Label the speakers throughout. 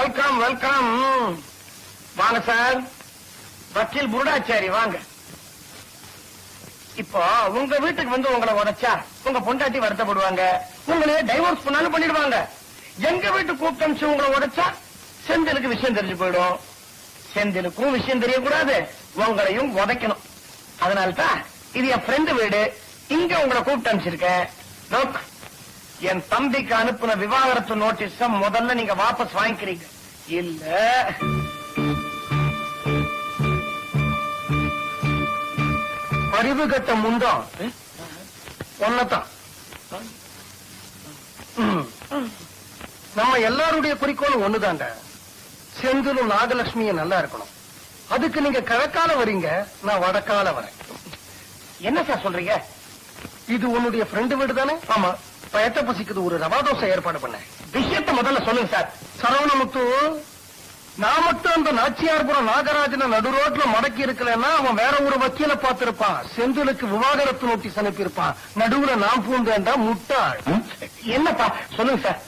Speaker 1: Welcome welcome. வாங்க sir, வக்கீல் புருடாச்சாரி வாங்க. இப்போ உங்க வீட்டுக்கு வந்து உங்களை உடைச்சா உங்க பொண்டாட்டி வருத்தப்படுவாங்க, உங்களையே டைவோர்ஸ் பண்ணாலும் பண்ணிடுவாங்க. எங்க வீட்டு கூப்பிட்டு உங்களை உடைச்சா செந்திலுக்கு விஷயம் தெரிஞ்சு போயிடும். செந்திலுக்கும் விஷயம் தெரியக்கூடாது, உங்களையும் உதைக்கணும். அதனால்தான் இது என் ஃப்ரெண்டு வீடு, இங்க உங்களை கூப்பிட்டு அனுப்பிச்சிருக்கேன். லோக், என் தம்பிக்கு அனுப்புன விவாகரத்து நோட்டீஸ முதல்ல நீங்க வாபஸ் வாங்கிக்கிறீங்க. இல்ல அறிவு கட்ட முண்டம் ஒன்னதான். நம்ம எல்லாருடைய குறிக்கோளும் ஒண்ணுதாங்க. செந்திலும் நாகலட்சுமியும் நல்லா இருக்கணும். அதுக்கு நீங்க கிழக்கால வரீங்க, நான் வடக்கால வரேன். என்ன சார் சொல்றீங்க? இது உன்னுடைய ஃப்ரெண்டு வீடு தானே? ஆமா. பயத்த பசிக்குது, ஒரு ரவா தோசை ஏற்பாடு பண்ண. விஷயத்தை முதல்ல சொல்லுங்க சார். சரவணமுத்து, நான் மட்டும் அந்த நாச்சியார்புரம் நாகராஜனை நடு ரோட்ல மடக்கி இருக்கலன்னா அவன் வேற ஒரு வக்கீல பாத்திருப்பான். செந்திலுக்கு விவாகரத்து நோட்டீஸ் அனுப்பியிருப்பான். நடுவுல நான் பூந்தேன்டா முட்டாள். என்னப்பா சொல்லுங்க சார்.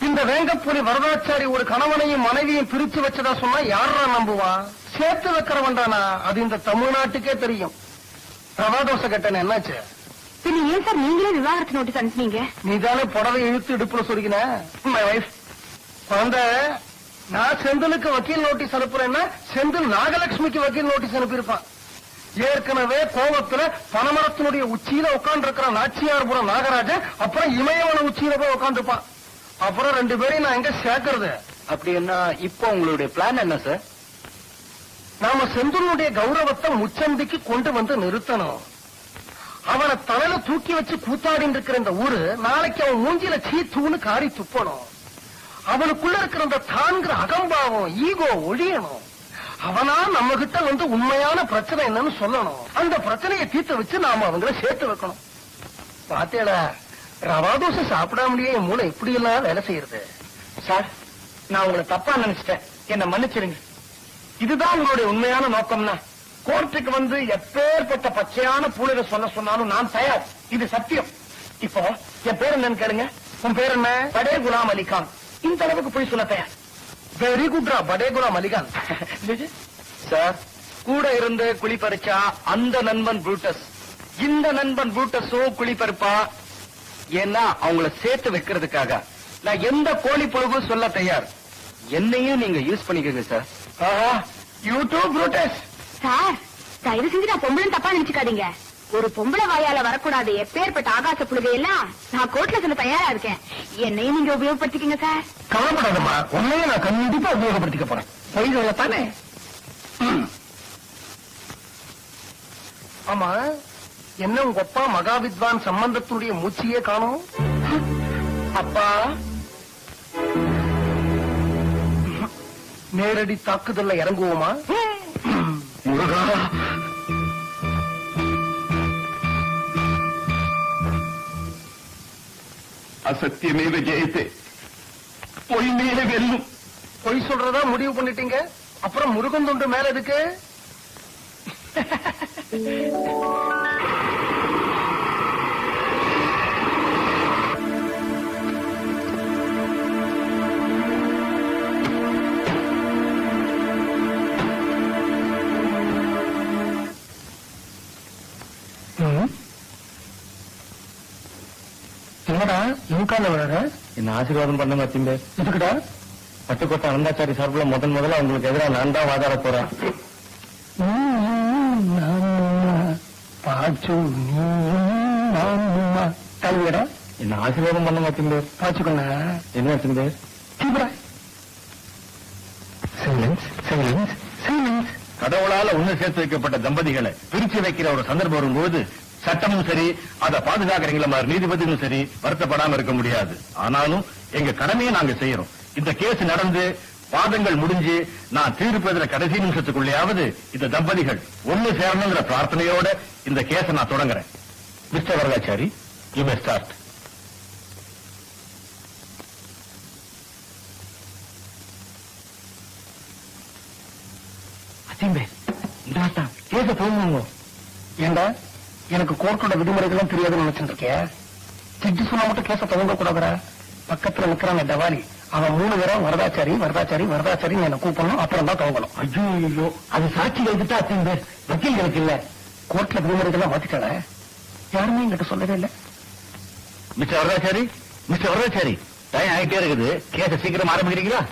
Speaker 1: இந்த வேங்கப்புலி வரதாச்சாரி ஒரு கணவனையும் மனைவியும் பிரிச்சு வச்சதா சொன்னா யாரா நம்புவான்? சேர்த்து வைக்கிறவன்டானா? அது இந்த தமிழ்நாட்டுக்கே தெரியும். ரவா தோசை கட்டண என்னாச்சு?
Speaker 2: ஏன் சார் நீங்களே விவாகரத்து நோட்டீஸ் அனுப்பினீங்க?
Speaker 1: நீதானே புடவை இழுத்து இடுப்புல சொருகின. மை வைஃப் குழந்தை, நான் செந்திலுக்கு வக்கீல் நோட்டீஸ் அனுப்புறேன்னா செந்தில் நாகலட்சுமிக்கு வக்கீல் நோட்டீஸ் அனுப்பியிருப்பான். ஏற்கனவே கோவத்துல பனமரத்தினுடைய உச்சியில உட்கார்ந்து இருக்கிற நாச்சியார்புரம் நாகராஜன் அப்புறம் இமயவன உச்சியில போய் உட்காந்துருப்பான். அப்புறம் ரெண்டு பேரையும் நான் எங்க சேர்க்கறது? அப்படி என்ன இப்போ உங்களுடைய பிளான் என்ன சார்? நாம செந்திலுடைய கௌரவத்தை முச்சந்திக்கு கொண்டு வந்து நிறுத்தணும். அவனை தலையில தூக்கி வச்சு கூத்தாடின்னு இருக்கிற இந்த ஊரு நாளைக்கு அவன் மூஞ்சில சீத்தூன்னு காரி துப்பணும். அவனுக்குள்ள இருக்கிற அந்த தான்கிற அகம்பாவம், ஈகோ ஒழியணும். அவனா நம்ம கிட்ட வந்து உண்மையான பிரச்சனை என்னன்னு சொல்லணும். அந்த பிரச்சனையை தீர்த்து வச்சு நாம அவங்கள சேர்த்து வைக்கணும். பாத்தேடா, ரவா தோசை சாப்பிடாமலேயே என் மூளை இப்படி எல்லாம் வேலை செய்யறது. சார், நான் உங்களை தப்பா நினைச்சிட்டேன், என்ன மன்னிச்சிருங்க. இதுதான் உங்களுடைய உண்மையான நோக்கம்னா கோர்ட்டுக்கு வந்து எப்பேற்பட்ட பச்சையான பூலிட சொல்ல சொன்னாலும் நான் தயார். இது சத்தியம். இப்போ என் பேர் என்னன்னு கேளுங்க. உன் பேர் என்ன? படே குலாம் அலிகான். இந்த அளவுக்கு போய் சொல்ல தயார். வெரி குட்ரா, படே குலாம் அலிகான். சார், கூட இருந்து குழி பறிச்சா அந்த நண்பன் புரூட்டஸ், இந்த நண்பன் புரூட்டஸும் குழி பறிப்பா. ஏன்னா அவங்கள சேர்த்து வைக்கிறதுக்காக நான் எந்த கோழி பொழுதும் சொல்ல தயார். என்னையும் நீங்க யூஸ் பண்ணிக்கோங்க சார். YouTube Brutus.
Speaker 2: சார், தயவு செஞ்சு நான் பொம்பளை தப்பா நினைச்சுக்காதீங்க. ஒரு பொம்பளை வாயால வரக்கூடாது எப்பேற்பட்ட ஆகாச புழுகையெல்லாம் நான் கோர்ட்ல சொல்ல தயாரா இருக்கேன். என்னையும் நீங்க உபயோகப்படுத்திக்கீங்க சார்.
Speaker 1: கவலைப்படாதம்மா, உண்மையை நான் கண்டிப்பா உபயோகப்படுத்திக்க போறேன். பொய் சொல்லத்தானே? ஆமா, என்ன உங்க அப்பா மகாவித்வான் சம்பந்தத்துடைய மூச்சியே காணும்? அப்பா, நேரடி தாக்குதல்ல இறங்குவோமா?
Speaker 3: அசத்தியமேவ ஜெயத்தே, பொய் மேல வெல்லும்.
Speaker 1: பொய் சொல்றதா முடிவு பண்ணிட்டீங்க, அப்புறம் முருகன் தொண்டு மேல எதுக்கு? என்னடா இவுக்கால வர? என்ன ஆசீர்வாதம் பண்ண மாட்டீங்க? எதுக்குடா? பட்டுக்கோட்டை அனந்தாச்சாரி சார்பில் முதல்ல உங்களுக்கு எதிராக நான் தான் வாதாட போறேன். என்ன ஆசீர்வாதம் பண்ண மாட்டீங்க? பாச்சுக்கோங்க. என்ன ஆச்சுங்க? கடவுளால ஒண்ணு சேர்த்து வைக்கப்பட்ட தம்பதிகளை பிரிச்சு வைக்கிற ஒரு சந்தர்ப்பம் வரும்போது சட்டமும் சரி, அதை பாதுகாக்கிறீங்களா மாதிரி நீதிபதியும் சரி வருத்தப்படாம இருக்க முடியாது. ஆனாலும் எங்க கடமையை நாங்க செய்யறோம். இந்த கேஸ் நடந்து வாதங்கள் முடிஞ்சு நான் தீர்ப்பதில் கடைசி நிமிஷத்துக்குள்ளேயாவது இந்த தம்பதிகள் ஒண்ணு சேரணுங்கிற பிரார்த்தனையோட இந்த கேஸை நான் தொடங்குறேன். Mister Varadachari, you may start. கேஸ போங்க. ஏண்டா, எனக்கு கோர்ட்டோட விதிமுறைகளும் தெரியாதுன்னு நினைச்சிட்டு இருக்கேன். ஜட்ஜி சொன்னா மட்டும் கேஸ துவங்க கூடாதுரா. பக்கத்துல நிக்கிறாங்க டவாலி, அவன் 3 தடவை வரதாச்சாரி வரதாச்சாரி வரதாச்சாரி என்ன கூப்பிடணும், அப்புறம் தான் துவங்கணும்.
Speaker 4: ஐயோ, அது சாட்சிகள் கிட்ட அத்தனை பேர், வக்கீல்களுக்கு இல்ல.
Speaker 1: கோர்ட்ல விதிமுறைகள்லாம் மாத்திட்டாள, யாருமே என்கிட்ட சொல்லவே இல்லை.
Speaker 4: Mister Varadachari, mister Varadachari, time ஆகிட்டே இருக்குது, கேஸ சீக்கிரம் ஆரம்பிக்கிறீங்களா?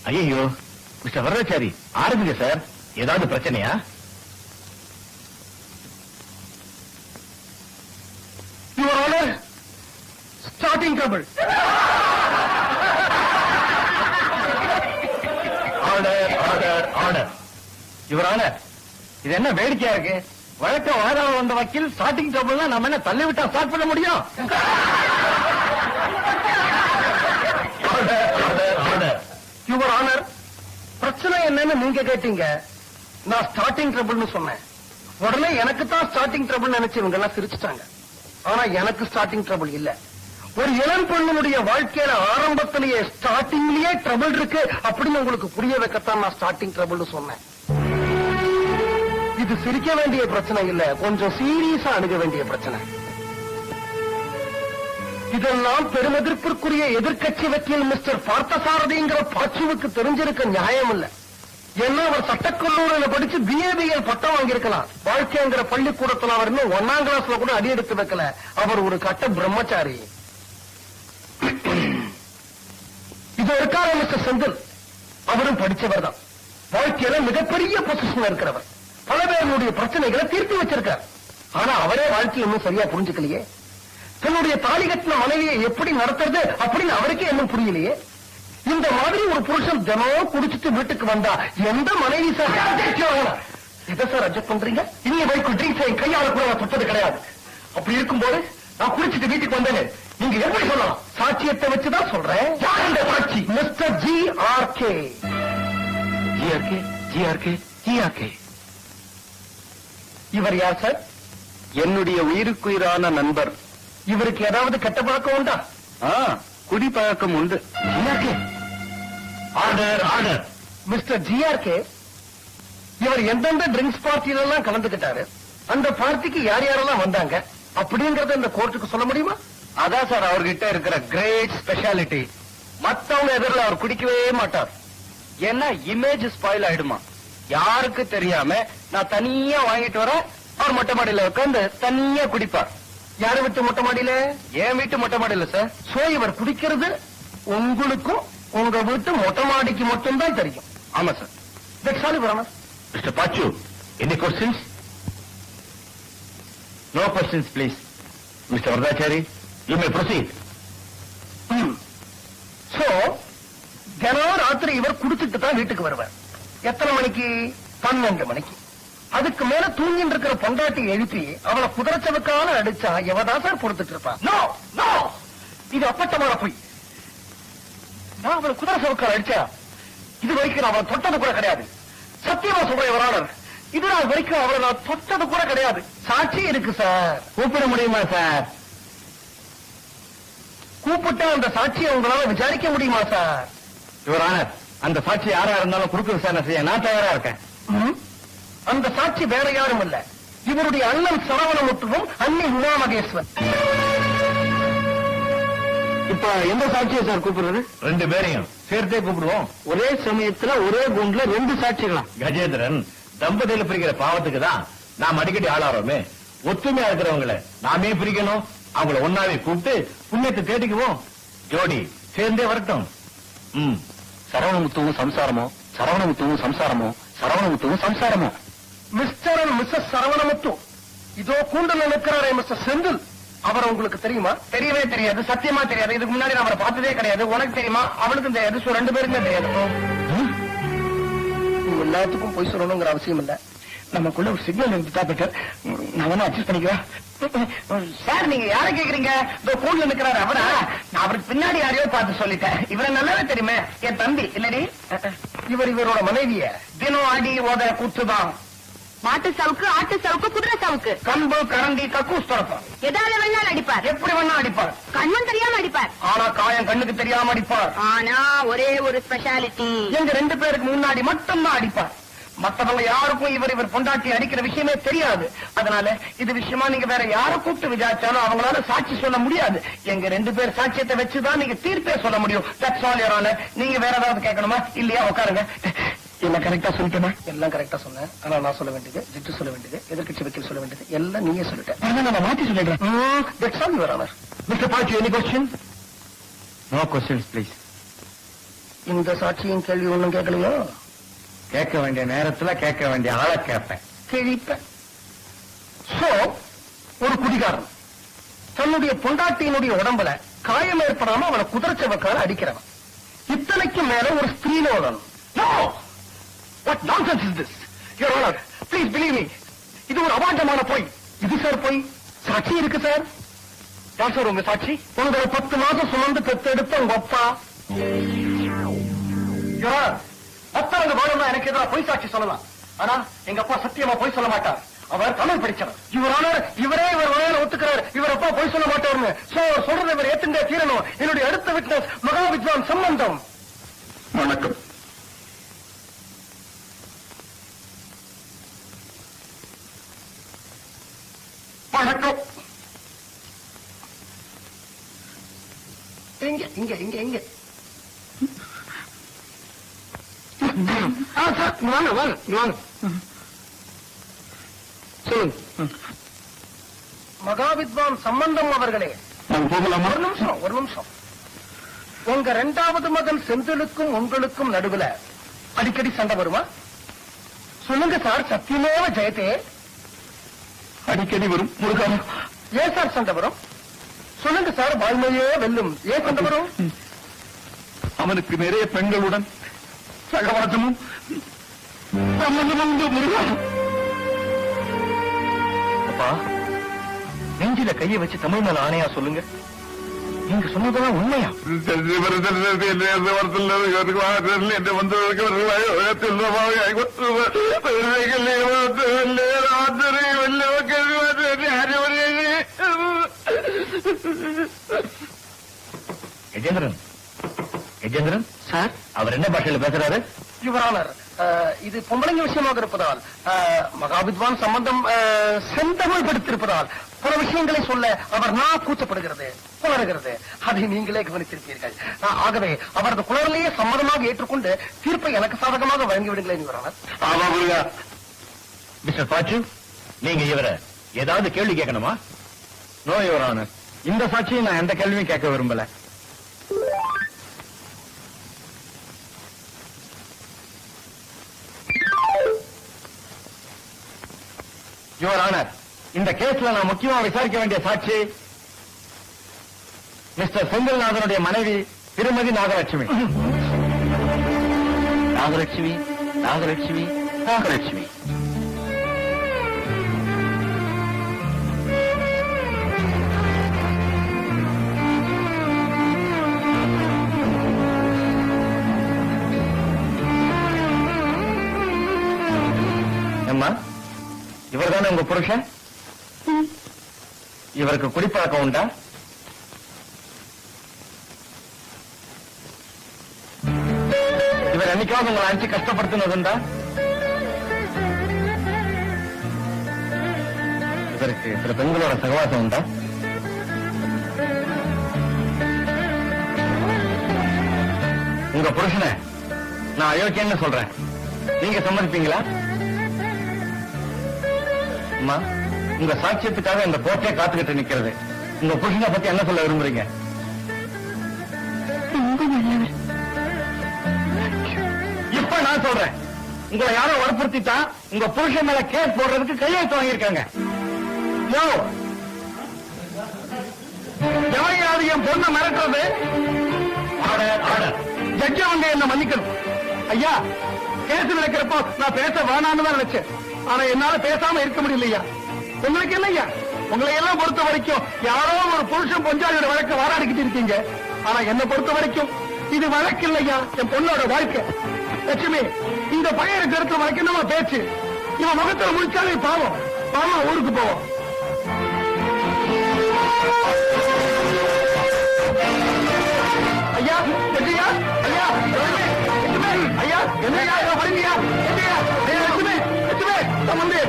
Speaker 4: ஐயோ, மிஸ்டர் வரதாச்சாரி, ஆரம்பிங்க சார். ஏதாவது பிரச்சனையா?
Speaker 1: Your honour, starting trouble.
Speaker 4: Order, order, order. Your honour, இது என்ன வேடிக்கையா இருக்கு? வழக்கம் வாதாட வந்த வக்கீல் ஸ்டார்டிங் ட்ரபிள்னா நம்ம என்ன தள்ளி விட்டா ஸ்டார்ட் பண்ண முடியும்? Order, order, order.
Speaker 1: Your honour, பிரச்சனை என்னன்னு நீங்க கேட்டீங்க, நான் ஸ்டார்டிங் ட்ரபிள்னு சொன்னேன். உடனே எனக்கு தான் ஸ்டார்டிங் ட்ரபிள் நினைச்சு இவங்க எல்லாம் சிரிச்சுட்டாங்க. ஆனா எனக்கு ஸ்டார்டிங் ட்ரபிள் இல்ல. ஒரு இளம் பெண்ணுடைய வாழ்க்கையில ஆரம்பத்திலேயே ஸ்டார்டிங்லயே ட்ரபிள் இருக்கு அப்படின்னு உங்களுக்கு புரிய வைக்கத்தான் நான் ஸ்டார்டிங் ட்ரபிள்னு சொன்னேன். இது சிரிக்க வேண்டிய பிரச்சனை இல்ல, கொஞ்சம் சீரியஸா அணுக வேண்டிய பிரச்சனை. இதெல்லாம் பெருமெதிர்ப்பிற்குரிய எதிர்க்கட்சி வக்கீல் மிஸ்டர் பார்த்தசாரதிங்கிற பாச்சுவுக்கு தெரிஞ்சிருக்க நியாயம் இல்ல. ஏன்னா அவர் சட்டக்கல்லூரியில படிச்சு BABL பட்டம் வாங்கியிருக்கலாம். வாழ்க்கைங்கிற பள்ளிக்கூடத்துல அவர் இன்னும் 1ஆம் கிளாஸ்ல கூட அடி எடுத்து வைக்கல. அவர் ஒரு கட்ட பிரம்மச்சாரி. இது இருக்கார மிஸ்டர் செந்தில், அவரும் படிச்சவர் தான். வாழ்க்கையில மிகப்பெரிய பொசிஷன் இருக்கிறவர். பல பேருடைய பிரச்சனைகளை தீர்த்து வச்சிருக்கார். ஆனா அவரே வாழ்க்கையை இன்னும் சரியா புரிஞ்சுக்கலையே. தன்னுடைய தாலி கட்டின மனைவியை எப்படி நடத்துறது அப்படின்னு அவருக்கே இன்னும் புரியலையே. இந்த மாதிரி ஒரு புருஷன் தினம் குடிச்சிட்டு வீட்டுக்கு வந்தா எந்த மனைவி சார் எதை சார் அட்ஜஸ்ட் பண்றீங்க? இனி வைக்கும் ட்ரிங்க்ஸ் கையால கூட நான் தொட்டது கிடையாது. அப்படி இருக்கும்போது நான் குடிச்சிட்டு வீட்டுக்கு வந்தேன் நீங்க எப்படி சொல்லலாம்? சாட்சியத்தை வச்சுதான் சொல்றேன். யார் இந்த சாட்சி? Mister GRK.
Speaker 4: GRK, GRK, GRK.
Speaker 1: இவர் யார் சார்?
Speaker 3: என்னுடைய உயிருக்குயிரான நண்பர்.
Speaker 1: இவருக்கு ஏதாவது கெட்ட பழக்கம் உண்டா?
Speaker 3: குடிப்பழக்கம் உண்டு.
Speaker 4: GRK. Order, order.
Speaker 1: Mister GRK, இவர் எந்தெந்த ட்ரிங்க்ஸ் பார்ட்டியில எல்லாம் கலந்துகிட்டாரு, அந்த பார்ட்டிக்கு யார் யாரெல்லாம் வந்தாங்க அப்படிங்கறத இந்த கோர்ட்டுக்கு சொல்ல முடியுமா?
Speaker 4: அதான் சார் அவர்கிட்ட இருக்கிற கிரேட் ஸ்பெஷாலிட்டி. மத்தவங்க எதிரில் அவர் குடிக்கவே மாட்டார். ஏன்னா இமேஜ் ஸ்பாயில் ஆயிடுமா. யாருக்கு தெரியாம நான் தனியா வாங்கிட்டு வரேன், அவர் மொட்டை மாடியில உட்கார்ந்து தனியா குடிப்பார்.
Speaker 1: யாரு விட்டு மொட்டை மாடியில?
Speaker 4: என் வீட்டு மொட்டை மாடியில சார்.
Speaker 1: சோ இவர் குடிக்கிறது உங்களுக்கும் உங்க வீட்டு மொட்டை மாடிக்கு மட்டும்தான் தெரியும்.
Speaker 4: ஆமா sir.
Speaker 1: That's all, Your Honor.
Speaker 4: Mister Pachu, any questions? No questions please. Mister Varadachari, you may proceed.
Speaker 1: So தினம் ராத்திரி இவர் குடிச்சிட்டு தான் வீட்டுக்கு வருவார். எத்தனை மணிக்கு? 12 மணிக்கு. அதுக்கு மேல தூங்கிட்டு இருக்கிற பொண்டாட்டி எழுப்பி அவளை குதிரைச்சவுக்கால அடிச்சா எவதான் சார் பொறுத்துட்டு இருப்பான்? நோ நோ, இது அப்பட்டமான பொய். நான் அவளை குதிரை சவுக்கால அடிச்சா இது வரைக்கும் நான் அவளை தொட்டது கூட கிடையாது. சத்தியமா சொல்றேன் Your Honor, இது நாள் வரைக்கும் அவளை நான் தொட்டது கூட கிடையாது. சாட்சி இருக்கு சார்.
Speaker 4: கூப்பிட முடியுமா சார்?
Speaker 1: கூப்பிட்டா அந்த சாட்சியை உங்களால விசாரிக்க முடியுமா சார்?
Speaker 4: யுவர் ஆனர், அந்த சாட்சி யாரா இருந்தாலும் குறுக்கு விசாரணை செய்ய நான் தயாரா இருக்கேன்.
Speaker 1: அந்த சாட்சி வேற யாரும் இல்ல, இவருடைய அண்ணன் சரவணமுத்துவும் அண்ணி உமா மகேஸ்வரன்.
Speaker 4: இப்ப எந்த சாட்சியை சார் கூப்பிடுறது? 2 பேரையும் சேர்த்தே கூப்பிடுவோம். ஒரே சமயத்துல ஒரே குண்டுல 2 சாட்சிகளா? கஜேந்திரன், தம்பதியில பிரிக்கிற பாவத்துக்கு தான் நாம் அடிக்கடி ஆளாரோமே. ஒத்துமையா இருக்கிறவங்களை நாமே பிரிக்கணும். அவங்கள ஒன்னாவே கூப்பிட்டு புண்ணியத்தை தேடிக்குவோம். ஜோடி சேர்ந்தே வரட்டும். சரவணமுத்துவும் சம்சாரமோ, சரவணமுத்துவும் சம்சாரமோ, சரவணமுத்துவும் சம்சாரமோ.
Speaker 1: மிஸ்டர் அண்ட் மிஸ்ஸஸ் சரவணமுத்து, இதோ கூண்டல் நிற்கிறாரே மிஸ்டர் செந்தில், அவர் உங்களுக்கு தெரியுமா?
Speaker 4: தெரியவே தெரியாது, சத்தியமா தெரியாது. இதுக்கு முன்னாடி நான் அவரை பார்த்ததே கிடையாது. உனக்கு தெரியுமா? அவளுக்கும் தெரியாது. 2 பேருக்குமே தெரியாது.
Speaker 1: நீங்க எல்லாத்துக்கும் போய் சொல்லணுங்கிற அவசியம் இல்ல. நமக்குள்ள ஒரு சிக்னல் இருந்துட்டா பெட்டர். நான் வேணா அட்ஜஸ்ட் பண்ணிக்குவேன்.
Speaker 4: சார், நீங்க யாரை கேக்குறீங்க? இந்த கூண்டுல நிக்கிறாரு அவரா? நான் அவருக்கு பின்னாடி யாரையோ பார்த்து சொல்லிட்டேன். இவரை நல்லாவே தெரியுமே, என் தம்பி இல்லடி.
Speaker 1: இவரோட மனைவிய
Speaker 4: தினம் அடி ஓத கூத்துதான்.
Speaker 2: மாட்டு சவுக்கு, ஆட்டு சவுக்கு, குதிரை சவுக்கு,
Speaker 1: கம்பு, கரண்டி, கக்கூஸ் திறப்பார்.
Speaker 2: எதாவது வேணாலும் அடிப்பார்.
Speaker 1: எப்படி வேணா அடிப்பார்.
Speaker 2: கண்ணும் தெரியாம அடிப்பார்.
Speaker 1: ஆனா காயம் கண்ணுக்கு தெரியாம அடிப்பார்.
Speaker 2: ஆனா ஒரே ஒரு ஸ்பெஷாலிட்டி,
Speaker 1: எங்க 2 பேருக்கு முன்னாடி மட்டும்தான் அடிப்பார். மத்தவங்க யாருக்கும் இவர் பொண்டாட்டி அடிக்கிற விஷயமே தெரியாது. அதனால இது விஷயமா நீங்க வேற யார கூப்பிட்டு விசாரிச்சாலும் அவங்களால சாட்சி சொல்ல முடியாது. எங்க 2 பேர் சாட்சியத்தை வச்சுதான் நீங்க தீர்ப்பே சொல்ல முடியும். That's all your honour. நீங்க வேற ஏதாவது கேட்கணுமா? இல்லையா? உட்காருங்க. என்ன கரெக்டா சொல்லிட்டேனா? எல்லாம் கரெக்டா சொன்னேன். ஆனா நான் சொல்ல வேண்டியது, ஜட்ஜு சொல்ல வேண்டியது, எதிர்க்கட்சி வக்கீல் சொல்ல வேண்டியது எல்லாம் நீங்க சொல்லிட்டேன். நான் மாத்தி சொல்லிடுறேன். That's all your honour. Mister Pachu, any question?
Speaker 3: No questions please.
Speaker 1: இந்த சாட்சியும் கேள்வி ஒண்ணும் கேட்கலையோ?
Speaker 3: கேட்க வேண்டிய நேரத்துல கேட்க வேண்டிய ஆளை கேட்பேன்.
Speaker 1: கிழிப்ப. சோ, ஒரு குடிகாரன் தன்னுடைய பொண்டாட்டியினுடைய உடம்புல காயம் ஏற்படாம அவனை குதிரைச்சவக்கார அடிக்கிறவன். இத்தனைக்கும் மேல ஒரு ஸ்திரீனோடன். No! What nonsense is this? Your Honor, please believe me. இது ஒரு அபாண்டமான பொய். இது சார் பொய். சாட்சி இருக்கு சார். யார் சார் உங்க சாட்சி? உங்களை 10 மாசம் சுமந்து பெத்தெடுத்த உங்க அப்பா. Your Honor, அத்தவங்க வேணும்னா எனக்கு எதிராக பொய் சாட்சி சொல்லலாம். ஆனா எங்க அப்பா சத்தியமா பொய் சொல்ல மாட்டார். அவர் தமிழ் படிச்சவர். இவர் ஆனர் இவரே இவர் வாயில ஒத்துக்கிறார். இவர் அப்பா பொய் சொல்ல மாட்டார்னு. சோ சொல்றதை இவர் ஏத்துண்டே தீரணும். என்னுடைய அடுத்த விட்னஸ் மகா வித்வான் சம்பந்தம்.
Speaker 3: வணக்கம்.
Speaker 1: வணக்கம். இங்க இங்க இங்க இங்க சார், வாங்க வாங்க வாங்க. சொல்லுங்க. மகாவித்வான் சம்பந்தம் அவர்களே,
Speaker 3: போகலாமா?
Speaker 1: ஒரு நிமிஷம். உங்க 2வது மகன் செந்திலுக்கும் உங்களுக்கும் நடுவுல அடிக்கடி சண்டை வருமா? சொல்லுங்க சார். சத்தியமேவ ஜெயத்தே.
Speaker 3: அடிக்கடி வரும். முருகா,
Speaker 1: ஏன் சார் சண்டை வரும்? சொல்லுங்க சார். வாழ்மையே வெல்லும். ஏன் சண்டை வரும்?
Speaker 3: அவனுக்கு நிறைய பெண்களுடன் சகவாசமும் சம்பந்தமும் உண்டு. முருகா,
Speaker 1: அப்பா, நெஞ்சில கையை வச்சு தமிழ் மேல ஆணையா சொல்லுங்க. நீங்க சொன்னதெல்லாம் உண்மையா?
Speaker 3: എന്റെ
Speaker 4: கஜேந்திரன், கஜேந்திரன்
Speaker 1: சார்,
Speaker 4: அவர் என்ன பாஷையில பேசுறாரு?
Speaker 1: யுவர் ஆனர், இது பொம்பளைங்க விஷயமாக இருப்பதால் மகாவித்வான் சம்பந்தம் செந்தமிழ் படுத்திருப்பதால் பல விஷயங்களை சொல்ல அவர் நான் கூச்சப்படுகிறது, குளறுகிறது. அதை நீங்களே கவனித்திருப்பீர்கள். ஆகவே அவரது குளரிலேயே சம்மதமாக ஏற்றுக்கொண்டு தீர்ப்பை எனக்கு சாதகமாக வழங்கிவிடுங்களேன் யுவர் ஆனர்.
Speaker 3: ஆமா முருகா.
Speaker 4: மிஸ்டர் பாச்சு, நீங்க இவரை ஏதாவது கேள்வி கேட்கணுமா?
Speaker 3: No your honour. இந்த சாட்சியை நான் எந்த கேள்வியும் கேட்க விரும்பல.
Speaker 4: யுவர் ஆனர், இந்த கேஸ்ல நான் முக்கியமா விசாரிக்க வேண்டிய சாட்சி மிஸ்டர் செந்தில்நாதனுடைய மனைவி திருமதி நாகலட்சுமி.
Speaker 3: நாகலட்சுமி, நாகலட்சுமி, நாகலட்சுமி.
Speaker 4: அம்மா, இவர் தானே உங்க புருஷன்? இவருக்கு குடிப்பழக்கம் உண்டா? இவர் என்னைக்காவது உங்களை அடிச்சு கஷ்டப்படுத்தினதுண்டா? இவருக்கு சில பெண்களோட சகவாசம் உண்டா? உங்க புருஷனை நான் அயோக்கியன்னு சொல்றேன், நீங்க சம்மதிப்பீங்களா? அம்மா, உங்க சாட்சியத்துக்காக இந்த கோர்ட்டே காத்துக்கிட்டு நிக்கிறது. உங்க புருஷனை பத்தி என்ன சொல்ல விரும்புறீங்க?
Speaker 2: ரொம்ப நல்லவர்.
Speaker 4: இப்ப நான் சொல்றேன், உங்களை யாரோ வற்புறுத்திட்டா உங்க புருஷன் மேல கேஸ் போடுறதுக்கு கையெழுத்து வாங்கியிருக்காங்க. எவையாவது என் பொண்ணை மிரட்டுறது? Order, order. ஜட்ஜி அவங்க என்ன மன்னிக்கணும். ஐயா, கேஸ் நடக்கிறப்போ நான் பேச வேணான்னு தான் நினைச்சேன். ஆனா என்னால பேசாம இருக்க முடியலையா. உங்களுக்கு இல்லையா, உங்களை எல்லாம் பொறுத்த வரைக்கும் யாரோ ஒரு புருஷன் பொஞ்சாலியோட வழக்க வாராடிக்கிட்டு இருக்கீங்க. ஆனா என்ன பொறுத்த வரைக்கும் இது வழக்கு இல்லையா, என் பொண்ணோட வாழ்க்கை. லட்சுமி, இந்த பையனுக்கு எடுத்த வழக்கு என்னமா பேச்சு?
Speaker 1: இவன் முகத்துல முடிச்சாலே பாவம். பாவம் ஊருக்கு போவோம். ஐயா எங்கய்யா? ஐயா எட்டுமே, ஐயா என்னையா வரீங்கயா? எங்கய்யா? எட்டுமே தம்பி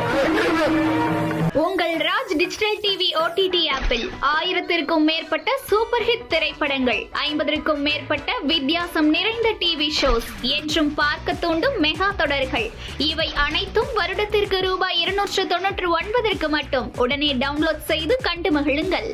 Speaker 5: உங்கள் ராஜ் டிஜிட்டல் டிவி OTT ஆப்பில் 1000க்கும் மேற்பட்ட சூப்பர் ஹிட் திரைப்படங்கள், 50க்கும் மேற்பட்ட வித்தியாசம் நிறைந்த டிவி ஷோஸ், என்றும் பார்க்க தூண்டும் மெகா தொடர்கள், இவை அனைத்தும் வருடத்திற்கு ரூபாய் 299 மட்டும். உடனே டவுன்லோட் செய்து கண்டு மகிழுங்கள்.